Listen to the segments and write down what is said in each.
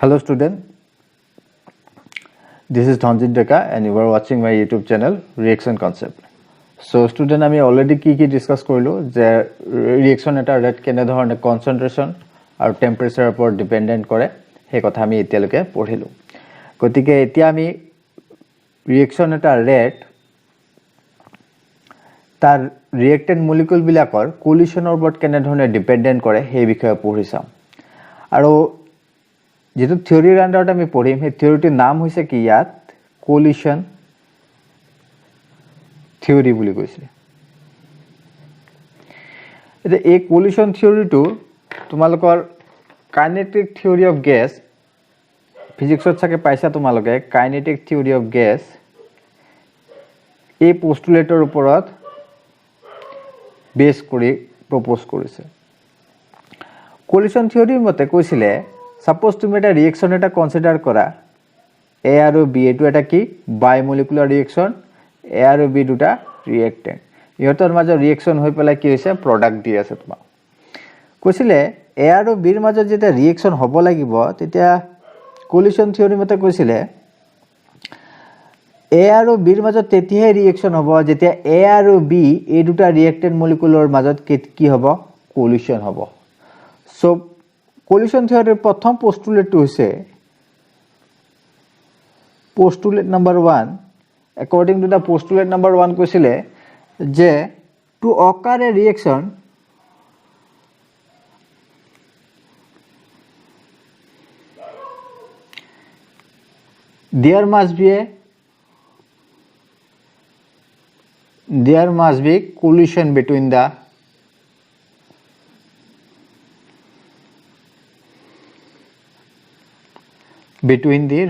Hello student, this is Dhanjit Deka and you are watching my YouTube channel Reaction Concept. So student আমি already কি discuss কৰিলো যে reaction এটা rate কেনে ধৰণে concentration আৰু temperature ওপৰত dependent কৰে সেই কথা আমি এতিয়ালৈকে পঢ়িলো গতিকে এতিয়া আমি reaction এটা rate তাৰ reactant molecule বিলাকৰ collision ওপৰত কেনে ধৰণে dependent কৰে সেই বিষয়ে পঢ়ি চাম আৰু যেটো থিওৰিৰ আন্ডাৰত আমি পঢ়িম সেই থিওৰিটিৰ নাম হৈছে কি ইয়াত কোলিশন থিওৰি বুলি কৈছে এটা এই কোলিশন থিওৰিটো তোমালোকৰ কাইনেটিক থিওৰি অফ গ্যাস ফিজিক্সত চাকে পাইছা তোমালোকে কাইনেটিক থিওৰি অফ গ্যাস এই পোস্টুলেটৰ ওপৰত বেস কৰি প্ৰপোজ কৰিছে কোলিশন থিওৰিৰ মতে কৈছিলে Suppose তুমি এটা ৰিঅ্যাকশন এটা কনসিডাৰ কৰা A আৰু B এটো এটা কি বায়োমলিকুলাৰ ৰিঅ্যাকশন A আৰু B দুটা ৰিঅ্যাক্টেন্ট ইহতৰ মাজৰ ৰিঅ্যাকশন হৈ পেলাই কি হৈছে প্ৰডাক্ট দি আছে তোমাক কৈছিলে A আৰু B ৰ মাজত যেটা ৰিঅ্যাকশন হ'ব লাগিব তেতিয়া কোলিশন থিওৰি মতে কৈছিলে A আৰু B ৰ মাজত তেতিয়াহে ৰিঅ্যাকশন হ'ব যেতিয়া A আৰু B এই দুটা ৰিঅ্যাক্টেন্ট মলিকুলৰ মাজত কি হ'ব কোলিশন হ'ব সো Collision theory प्रथम postulate to say postulate number 1 according to the postulate number 1 কৈছিলে যে to occur a reaction there must be collision between the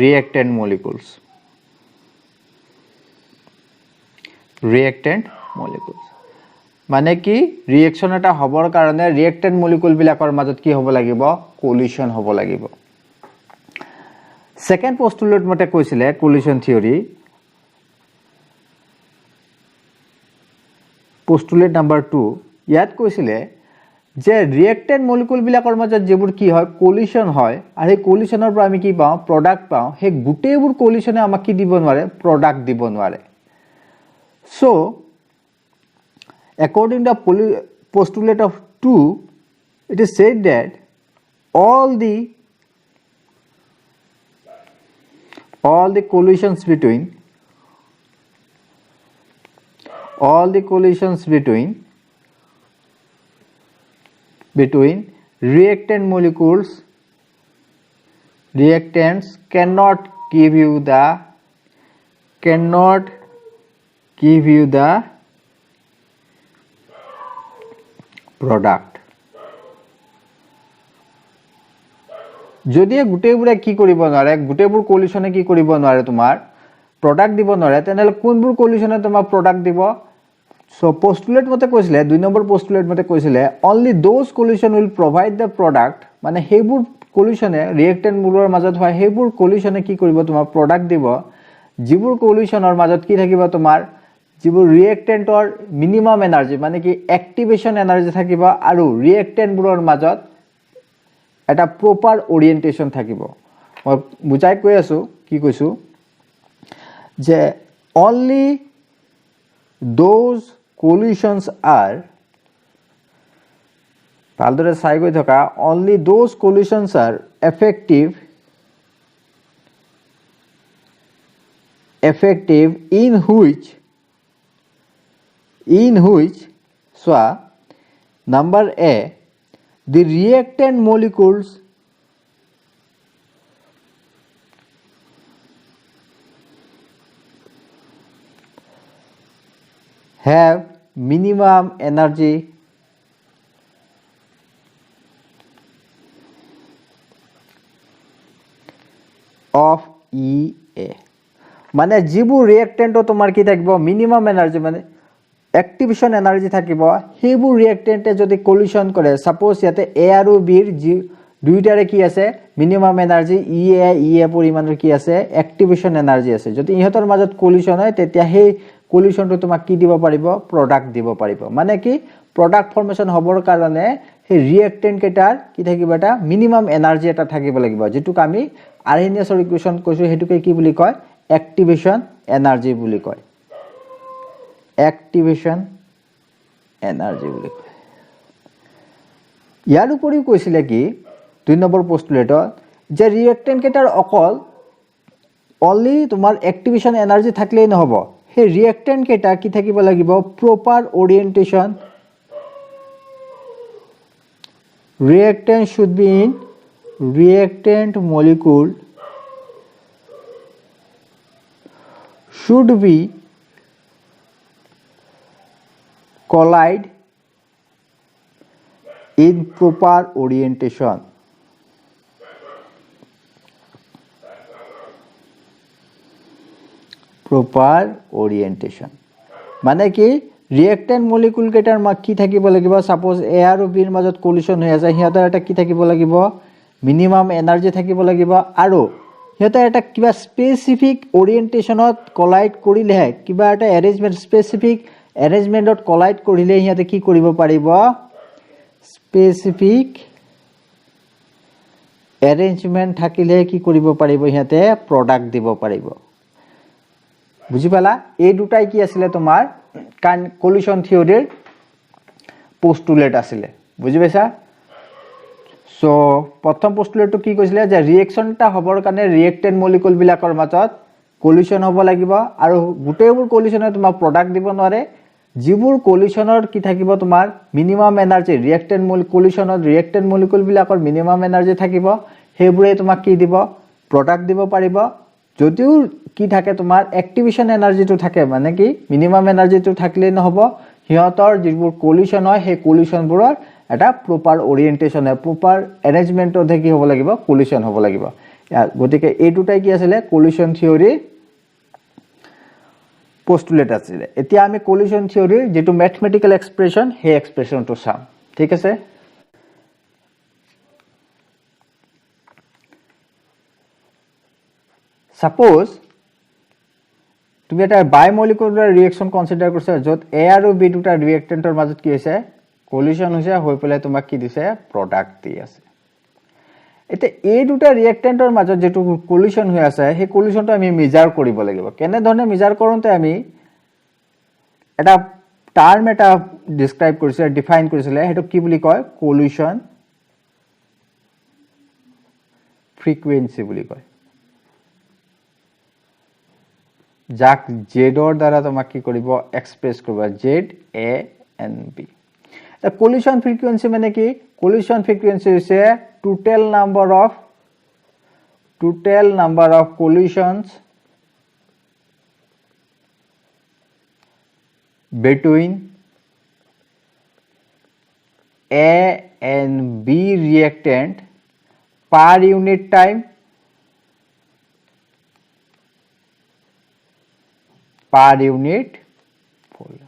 reactant molecules মানে কি ৰিঅ্যাকশন এটা হবৰ কাৰণে ৰিঅ্যাক্টেন্ট মলিকুল বিলাকৰ মাজত কি হ'ব লাগিব কোলিশন হ'ব লাগিব সেকেন্ড পোস্টুলেট মতে কৈছিলে কোলিশন থিওৰি পোস্টুলেট নাম্বাৰ 2 ইয়াত কৈছিলে যে ৰিঅ্যাক্টেন্ট মলিকুল বিলাকৰ মাজত যেবোৰ কি হয় কোলিশন হয় আৰু এই কোলিশনৰ পৰা আমি কি পাওঁ প্ৰডাক্ট পাওঁ হে গুটেবোৰ কোলিশনে আমাক কি দিব নোৱাৰে প্ৰডাক্ট দিব নোৱাৰে so according to the postulate of 2 it is said that all the collisions between reactant molecules reactants cannot give you the product যদি গুটেইবোৰে কি কৰিব নোৱাৰে গুটেইবোৰ কোলিশনে কি কৰিব নোৱাৰে তোমাৰ প্ৰডাক্ট দিব নোৱাৰে তেনলে কোনবোৰ কোলিশনে তোমাৰ প্ৰডাক্ট দিব So postulate মতে কৈছিলে 2 নম্বৰ postulate মতে কৈছিলে only those collision will provide the product মানে হেবোৰ collisionে reactant বোৰৰ মাজত হয় হেবোৰ collisionে কি কৰিব তোমাৰ product দিব যিবোৰ collisionৰ মাজত কি থাকিব তোমাৰ যিবোৰ reactantor minimum energy মানে কি activation energy থাকিব আৰু reactant বোৰৰ মাজত এটা proper orientation থাকিব মই বুজাই কৈ আছো কি কৈছো যে only those collisions are ভালদৰে চাই গৈ থকা only those collisions are effective in which so number A the reactant molecules have minimum energy of EA মানে যিবোৰ ৰিঅ্যাক্টেন্ট তোমাৰ কি থাকিব মিনিমাম এনাৰ্জি মানে অ্যাক্টিভেশন এনাৰ্জি থাকিব হেবোৰ ৰিঅ্যাক্টেন্টে যদি কোলিশন কৰে সাপোজ ইয়াতে A আৰু B ৰ দুইটাৰে কি আছে মিনিমাম এনাৰ্জি EA পৰিমাণৰ কি আছে অ্যাক্টিভেশন এনাৰ্জি আছে যদি ইহতৰ মাজত কোলিশন হয় তেতিয়া হে কোলিশনটো তোমাক কি দিব পাৰিব প্ৰডাক্ট দিব পাৰিব মানে কি প্ৰডাক্ট ফৰ্মেশন হবৰ কাৰণে সেই ৰিয়েক্টেণ্ট কেইটাৰ কি থাকিব এটা মিনিমাম এনাৰ্জি এটা থাকিব লাগিব যেটুক আমি আৰ্হেনিয়াছৰ ইকুৱেশ্যন কৈছো হেতুকে কি বুলি কয় এক্টিভেশ্যন এনাৰ্জি বুলি কয় এক্টিভেশ্যন এনাৰ্জি বুলি কয় ইয়াৰ উপৰিও কৈছিলে কি 2 নম্বৰ পোস্টুলেটত যে ৰিয়েক্টেণ্ট কেইটাৰ অকল অনলি তোমাৰ এক্টিভেশ্যন এনাৰ্জি থাকলেই নহব সেই ৰিয়েক্টেণ্ট কেইটা কি থাকিব লাগিব proper orientation reactant should be in reactant molecule should be collide in proper orientation proper orientation মানে কি ৰিয়েক্টেণ্ট মলিকুল কেটাৰ মা কি থাকিব লাগিব সাপোজ এ আৰু বিৰ মাজত কলিশন হৈ আছে হিয়তৰ এটা কি থাকিব লাগিব মিনিমাম এনাৰ্জি থাকিব লাগিব আৰু হিয়তৰ এটা কিবা স্পেসিফিক ওৰিয়েন্টেশনত কলাইড কৰিলে কিবা এটা এৰেঞ্জমেন্ট স্পেসিফিক এৰেঞ্জমেন্টত কলাইড কৰিলে হিয়তে কি কৰিব পাৰিব স্পেসিফিক এৰেঞ্জমেন্ট থাকিলে কি কৰিব পাৰিব হিয়তে প্ৰডাক্ট দিব পাৰিব বুজি পালা এই দুটাই কি আছিল তোমাৰ কলিশন থিওৰিৰ পোস্টুলেট আছিল বুজি পাইছা সো প্ৰথম পোস্টুলেটটো কি কৈছিলে যে ৰিয়েকচনটা হবৰ কাৰণে ৰিয়েক্টেণ্ট মলিকুল বিলাকৰ মাজত কলিশন হ'ব লাগিব আৰু গুটেবোৰ কলিশনে তোমাৰ প্ৰডাক্ট দিব নোৱাৰে যিবোৰ কলিশনৰ কি থাকিব তোমাৰ মিনিমাম এনাৰ্জি ৰিয়েক্টেণ্ট কলিশনৰ ৰিয়েক্টেণ্ট মলিকুল বিলাকৰ মিনিমাম এনাৰ্জি থাকিব হেবুৰে তোমাক কি দিব প্ৰডাক্ট দিব পাৰিব যদিও কি থাকে তোমাৰ এক্টিভেশ্যন এনাৰ্জিটো থাকে মানে কি মিনিমাম এনাৰ্জিটো থাকলে নহব হিয়তৰ যিবোৰ কলিশন হয় সেই কলিশনবোৰৰ এটা প্ৰপাৰ ওৰিয়েন্টেশন প্ৰপাৰ এৰেঞ্জমেন্টত কি হ'ব লাগিব কলিশন হ'ব লাগিব গতিকে এই দুটাই কি আছিল কলিশন থিওৰি পোস্টুলেট আছিল এতিয়া আমি কলিশন থিওৰিৰ যেটো ম্যাথমেটিক্যাল এক্সপ্ৰেছন হে এক্সপ্ৰেছনটো চাম ঠিক আছে সাপোজ তুমি এটা বায়মলিকুলাৰ ৰিয়েকচন কনসিডাৰ কৰিছা যত এ আৰু বি দুটা ৰিয়েক্টেন্টৰ মাজত কি হৈছে কলিশন হৈছে হৈ পেলাই তোমাক কি দিছে প্ৰডাক্ট দি আছে এতে এই দুটা ৰিয়েক্টেন্টৰ মাজত যেটো কলিশন হৈ আছে সেই কলিশনটো আমি মেজাৰ কৰিব লাগিব কেনে ধৰণে মেজাৰ কৰোতে আমি এটা টাৰ্ম এটা ডেসক্ৰাইব কৰিছে ডিফাইন কৰিছিলে হেতু কি বুলি কয় কলিশন ফ্ৰিকুৱেন্সি বুলি কয় যাক জেডৰ দ্বাৰা তোমাক কি কৰিব এক্সপ্ৰেছ কৰিব Z A N B The collision frequency মানে কি collision frequency হৈছে total number of collisions between A and B reactant per unit time per unit volume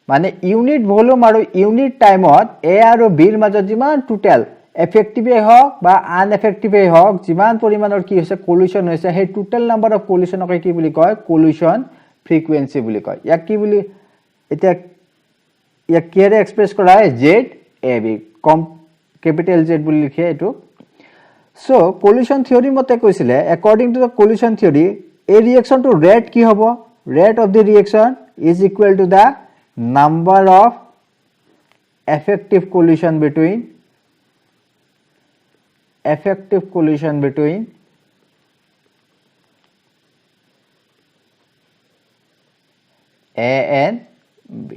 মানে ইউনিট ভলিউম আৰু ইউনিট টাইমত এ আৰু বিৰ মাজত যিমান টোটাল এফেক্টিভে হওক বা আনএফেক্টিভে হওক যিমান পৰিমাণৰ কি হৈছে কলিশন হৈছে সেই টোটাল নাম্বাৰ অফ কলিশনক কি বুলি কয় কলিশন ফ্ৰিকুৱেন্সি বুলি কয় ইয়াক কি বুলি এটা ইয়াক কিৰে এক্সপ্ৰেছ কৰা হয় Z A B com capital Z বুলি লিখে এটো সো কলিশন থিওৰি মতে কৈছিলে according to the collision theory a reaction to rate কি হ'ব rate of the reaction is equal to the number of effective collision between A and B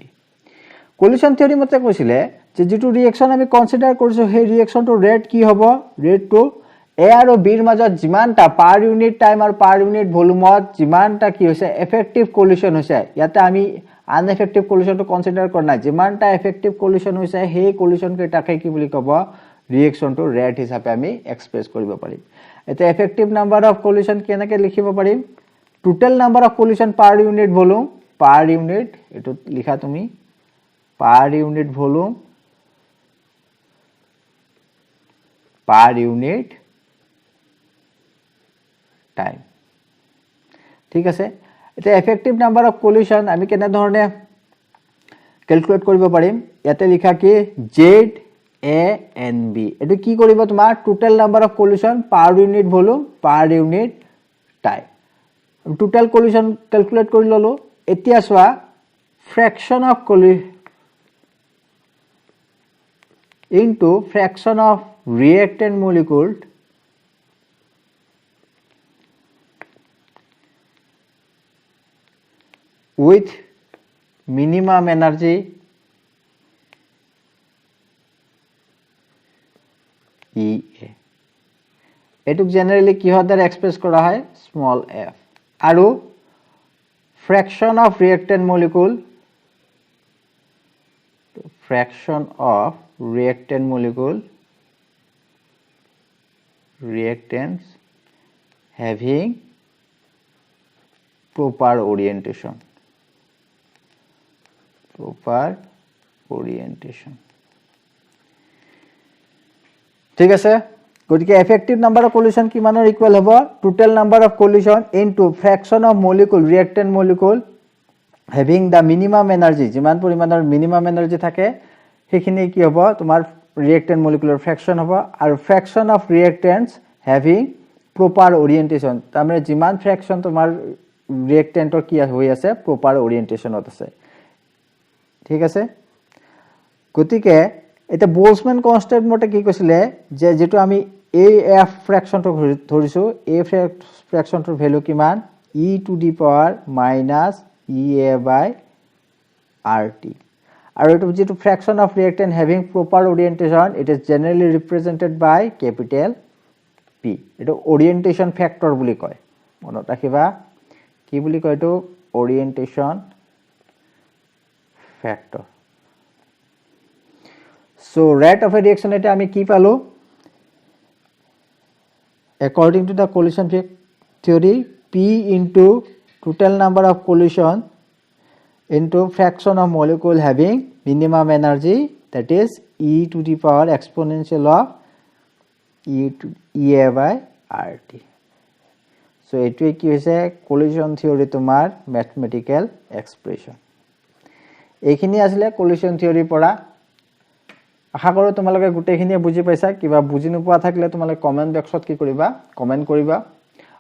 collision theory মতে কৈছিলে যে যেটো ৰিয়েকচন আমি consider কৰিছো সেই ৰিয়েকচনটো ৰেট কি হ'ব ৰেটটো এ আৰু বিৰ মাজত যিমানটা পাৰ ইউনিট টাইম আৰু পাৰ ইউনিট ভলিউমত যিমানটা কি হৈছে এফেক্টিভ কলিশন হৈছে ইয়াতে আমি আনএফেক্টিভ কলিশনটো কনসিডাৰ কৰা নাই যিমানটা এফেক্টিভ কলিশন হৈছে সেই কলিশন কেটাকে কি বুলি ক'ব ৰিয়েকচনটো ৰেট হিচাপে আমি এক্সপ্ৰেছ কৰিব পাৰিম এটা এফেক্টিভ নাম্বাৰ অফ কলিশন কেনেকৈ লিখিব পাৰিম total number of collision per unit volume per unit এটো লিখা তুমি পাৰ ইউনিট ভলিউম পাৰ ইউনিট টাইম ঠিক আছে এটা এফেক্টিভ নাম্বাৰ অফ কলিশন আমি কেনে ধৰণে ক্যালকুলেট কৰিব পাৰিম ইয়াতে লিখা কি জেড এ এন বি এটো কি কৰিব তোমাৰ total number of collision per unit volume per unit time total collision calculate কৰি ললো এতিয়া সোৱা fraction of into fraction of reactant molecule with minimum energy EA এটুক জেনারেলি কি হয় দ্বারা এক্সপ্রেস করা হয় স্মল f আৰু fraction of reactant molecule reactants having proper orientation ঠিক আছে গতিকে effective number of collision কিমানৰ ইকুয়াল হ'ব total number of collision into fraction of molecule reactant molecule having the minimum energy যিমান পৰিমাণৰ minimum energy থাকে সেইখিনি কি হ'ব তোমাৰ reactant molecular fraction হ'ব আৰু fraction of reactants having proper orientation তাৰমানে যিমান fraction তোমাৰ reactantor কি হৈ আছে proper orientationত আছে ঠিক আছে গতিকে এটা বোলছম্যান কনস্ট্যান্ট মতে কি কৈছিলে যে যেটো আমি af fraction টো ধৰিছো a fraction টোৰ ভ্যালু কিমান e to the power minus ea by rt আৰু এটো যেটো fraction of reactant having proper orientation it is generally represented by capital P এটো orientation factor বুলি কয় মনত ৰাখিবা কি বুলি কয় এটো orientation factor so rate of a reaction এটা আমি কি পালো according to the collision theory P into total number of collision into fraction of molecule having minimum energy that is e to the power exponential of ea by rt so এটোই কি হৈছে collision theory তোমাৰ mathematical expression এইখিনি আসলে collision theory পঢ়া আশা কৰো তোমালোকে গুটেখিনি বুজি পাইছা কিবা বুজি নোপোৱা থাকিলে তোমালোকে কমেন্ট বক্সত কি কৰিবা কমেন্ট কৰিবা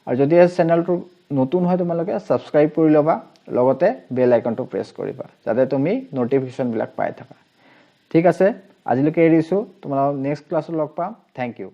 আৰু যদি এই চেনেলটো নতুন হয় তোমালোকে সাবস্ক্ৰাইব কৰি লবা লগতে বেল আইকনটো প্ৰেছ কৰিবা যাতে তুমি নোটিফিকেশন বিলাক পাই থাকা ঠিক আছে আজিলৈকে এৰিছো তোমালোকক নেক্সট ক্লাছত লগ পাম থ্যাংক ইউ